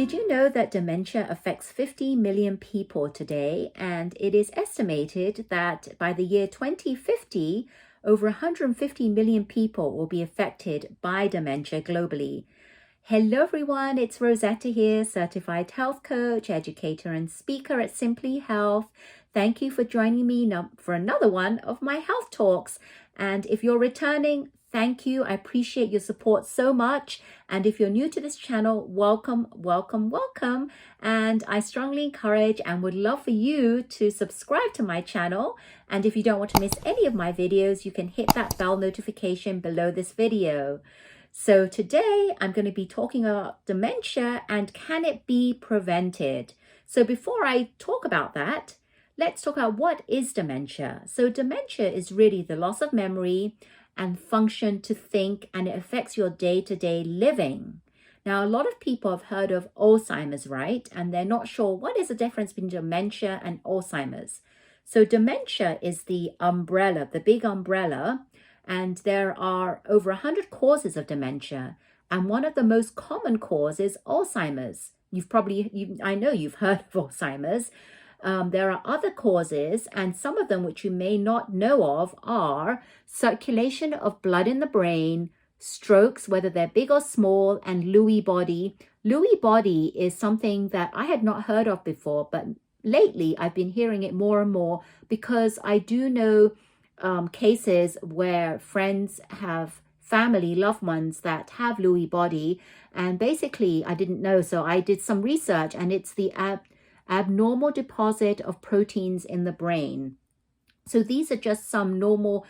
Did you know that dementia affects 50 million people today? And it is estimated that by the year 2050, over 150 million people will be affected by dementia globally. Hello everyone, it's Rosetta here, certified health coach, educator and speaker at Simply Health. Thank you for joining me for another one of my health talks. And if you're returning, thank you. I appreciate your support so much. And if you're new to this channel, welcome, welcome, welcome. And I strongly encourage and would love for you to subscribe to my channel. And if you don't want to miss any of my videos, you can hit that bell notification below this video. So today I'm going to be talking about dementia and can it be prevented? So before I talk about that, let's talk about what is dementia. So dementia is really the loss of memory and function to think, and it affects your day-to-day living. Now, a lot of people have heard of Alzheimer's, right? And they're not sure what is the difference between dementia and Alzheimer's. So dementia is the umbrella, the big umbrella, and there are over 100 causes of dementia. And one of the most common causes is Alzheimer's. I know you've heard of Alzheimer's. There are other causes, and some of them which you may not know of are circulation of blood in the brain, strokes, whether they're big or small, and Lewy body. Lewy body is something that I had not heard of before, but lately I've been hearing it more and more because I do know cases where friends have family, loved ones that have Lewy body, and basically I didn't know, so I did some research, and it's the abnormal deposit of proteins in the brain. So these are just some normal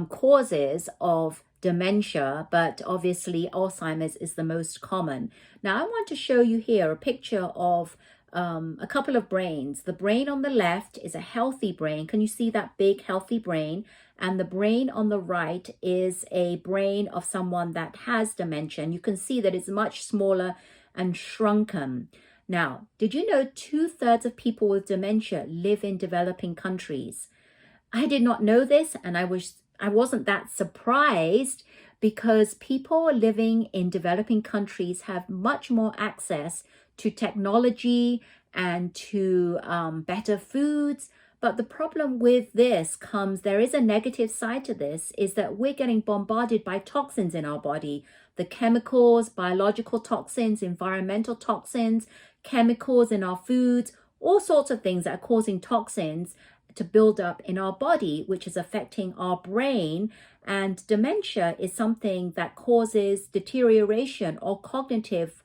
causes of dementia, but obviously Alzheimer's is the most common. Now I want to show you here a picture of a couple of brains. The brain on the left is a healthy brain. Can you see that big healthy brain? And the brain on the right is a brain of someone that has dementia. And you can see that it's much smaller and shrunken. Now, did you know 2/3 of people with dementia live in developing countries? I did not know this, and I wasn't that surprised because people living in developing countries have much more access to technology and to better foods. But the problem with this there is a negative side to this, is that we're getting bombarded by toxins in our body. The chemicals, biological toxins, environmental toxins, chemicals in our foods, all sorts of things that are causing toxins to build up in our body, which is affecting our brain. And dementia is something that causes deterioration or cognitive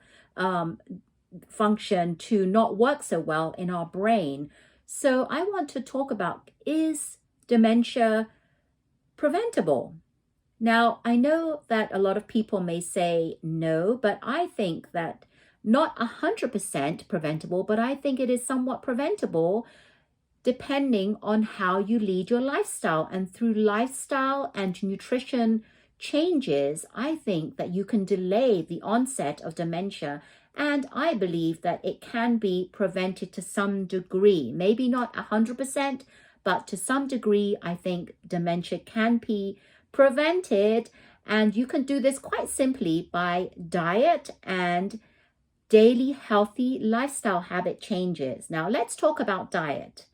function to not work so well in our brain. So I want to talk about, is dementia preventable? Now, I know that a lot of people may say no, but I think that not 100% preventable, but I think it is somewhat preventable depending on how you lead your lifestyle. And through lifestyle and nutrition changes, I think that you can delay the onset of dementia. And I believe that it can be prevented to some degree, maybe not 100%, but to some degree, I think dementia can be prevented. And you can do this quite simply by diet and daily healthy lifestyle habit changes. Now, let's talk about diet.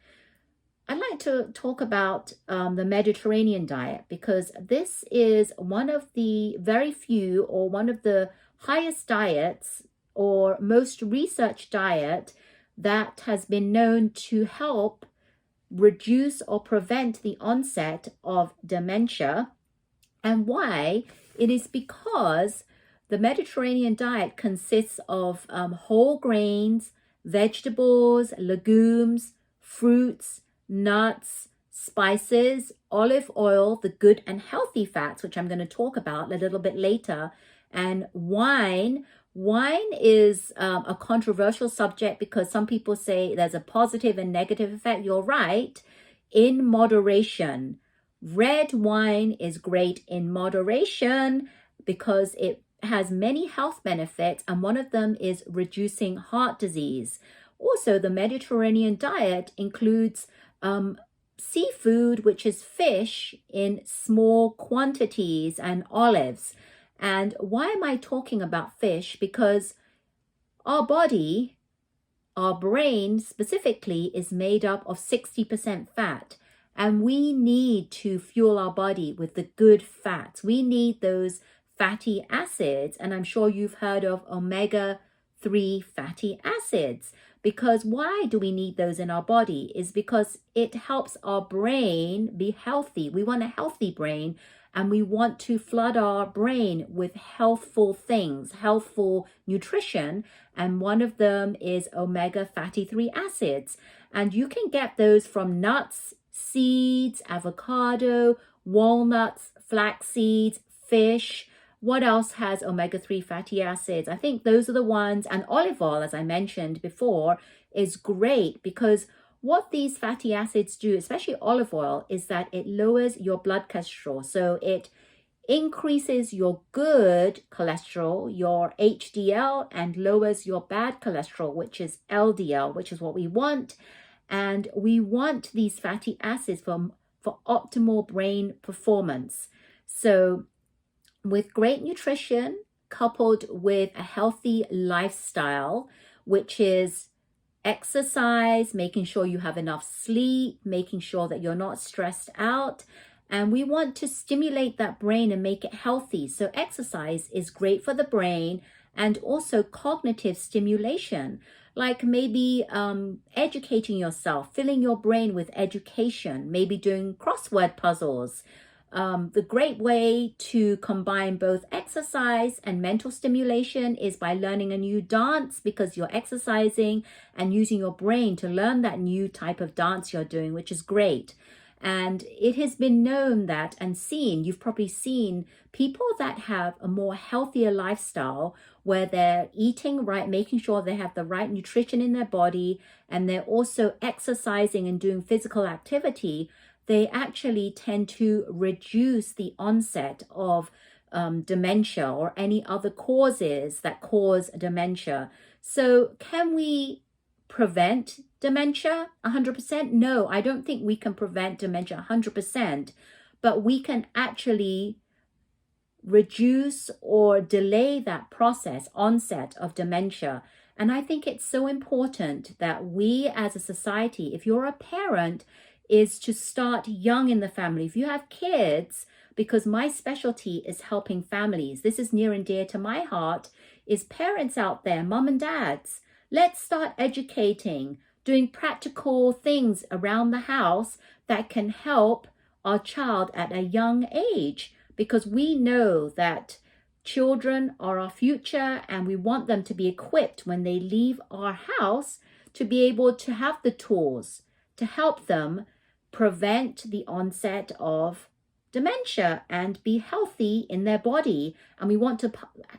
I'd like to talk about the Mediterranean diet, because this is one of the very few, or one of the highest diets or most researched diet that has been known to help reduce or prevent the onset of dementia. And why? It is because the Mediterranean diet consists of whole grains, vegetables, legumes, fruits, nuts, spices, olive oil, the good and healthy fats, which I'm going to talk about a little bit later, and wine. Wine is a controversial subject because some people say there's a positive and negative effect. You're right, in moderation. Red wine is great in moderation because it has many health benefits, and one of them is reducing heart disease. Also, the Mediterranean diet includes seafood, which is fish, in small quantities, and olives. And why am I talking about fish? Because Our body, our brain specifically, is made up of 60% fat. And we need to fuel our body with the good fats. We need those fatty acids. And I'm sure you've heard of omega-3 fatty acids. Because why do we need those in our body? Is because it helps our brain be healthy. We want a healthy brain, and we want to flood our brain with healthful things, healthful nutrition. And one of them is omega fatty 3 acids. And you can get those from nuts, seeds, avocado, walnuts, flax seeds, fish. What else has omega-3 fatty acids? I think those are the ones. And olive oil, as I mentioned before, is great because what these fatty acids do, especially olive oil, is that it lowers your blood cholesterol. So it increases your good cholesterol, your HDL, and lowers your bad cholesterol, which is LDL, which is what we want. And we want these fatty acids for optimal brain performance. So with great nutrition coupled with a healthy lifestyle, which is exercise, making sure you have enough sleep, making sure that you're not stressed out. And we want to stimulate that brain and make it healthy. So exercise is great for the brain, and also cognitive stimulation, like maybe educating yourself, filling your brain with education, maybe doing crossword puzzles. The great way to combine both exercise and mental stimulation is by learning a new dance, because you're exercising and using your brain to learn that new type of dance you're doing, which is great. And it has been known that, and seen, you've probably seen people that have a more healthier lifestyle where they're eating right, making sure they have the right nutrition in their body, and they're also exercising and doing physical activity. They actually tend to reduce the onset of dementia or any other causes that cause dementia. So can we prevent dementia 100%? No, I don't think we can prevent dementia 100%, but we can actually reduce or delay that process, onset of dementia. And I think it's so important that we as a society, if you're a parent, is to start young in the family. If you have kids, because my specialty is helping families, this is near and dear to my heart, is parents out there, mom and dads, let's start educating, doing practical things around the house that can help our child at a young age, because we know that children are our future, and we want them to be equipped when they leave our house to be able to have the tools to help them prevent the onset of dementia and be healthy in their body. And we want to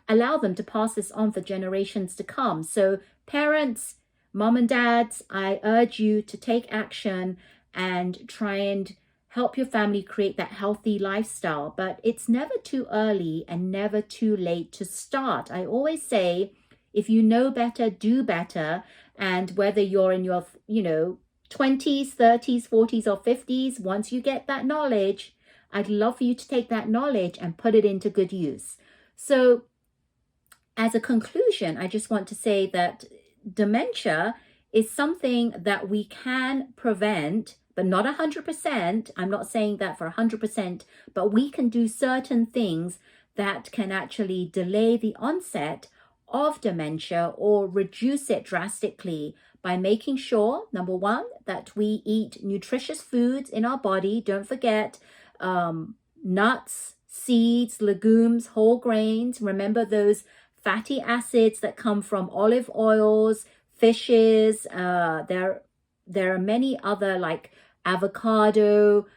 allow them to pass this on for generations to come. So parents, mom and dads, I urge you to take action and try and help your family create that healthy lifestyle. But it's never too early and never too late to start. I always say, if you know better, do better. And whether you're in your, 20s, 30s, 40s, or 50s, once you get that knowledge, I'd love for you to take that knowledge and put it into good use. So as a conclusion, I just want to say that dementia is something that we can prevent, but not 100%. I'm not saying that for 100%, but we can do certain things that can actually delay the onset of dementia or reduce it drastically by making sure, number one, that we eat nutritious foods in our body. Don't forget nuts, seeds, legumes, whole grains. Remember those fatty acids that come from olive oils, fishes. There are many other, like avocado.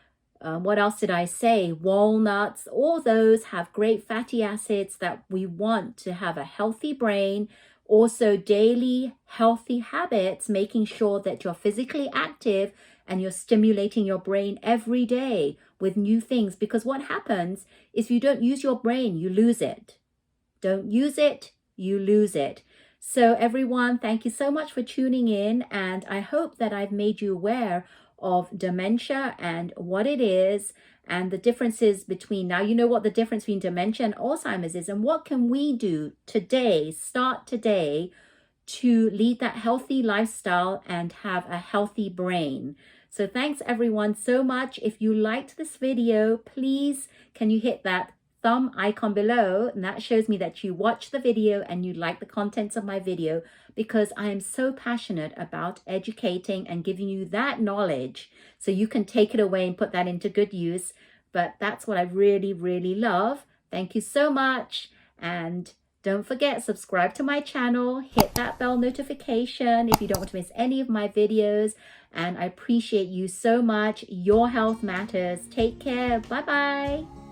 What else did I say? Walnuts. All those have great fatty acids that we want to have a healthy brain. Also, daily healthy habits, making sure that you're physically active and you're stimulating your brain every day with new things. Because what happens is, if you don't use your brain, you lose it. Don't use it, you lose it. So everyone, thank you so much for tuning in. And I hope that I've made you aware of dementia and what it is, and the differences between, now you know what the difference between dementia and Alzheimer's is, and what can we do today, start today, to lead that healthy lifestyle and have a healthy brain. So thanks everyone so much. If you liked this video, please can you hit that thumb icon below, and that shows me that you watched the video and you like the contents of my video, because I am so passionate about educating and giving you that knowledge so you can take it away and put that into good use. But that's what I really, really love. Thank you so much. And don't forget, subscribe to my channel, hit that bell notification if you don't want to miss any of my videos. And I appreciate you so much. Your health matters. Take care. Bye-bye.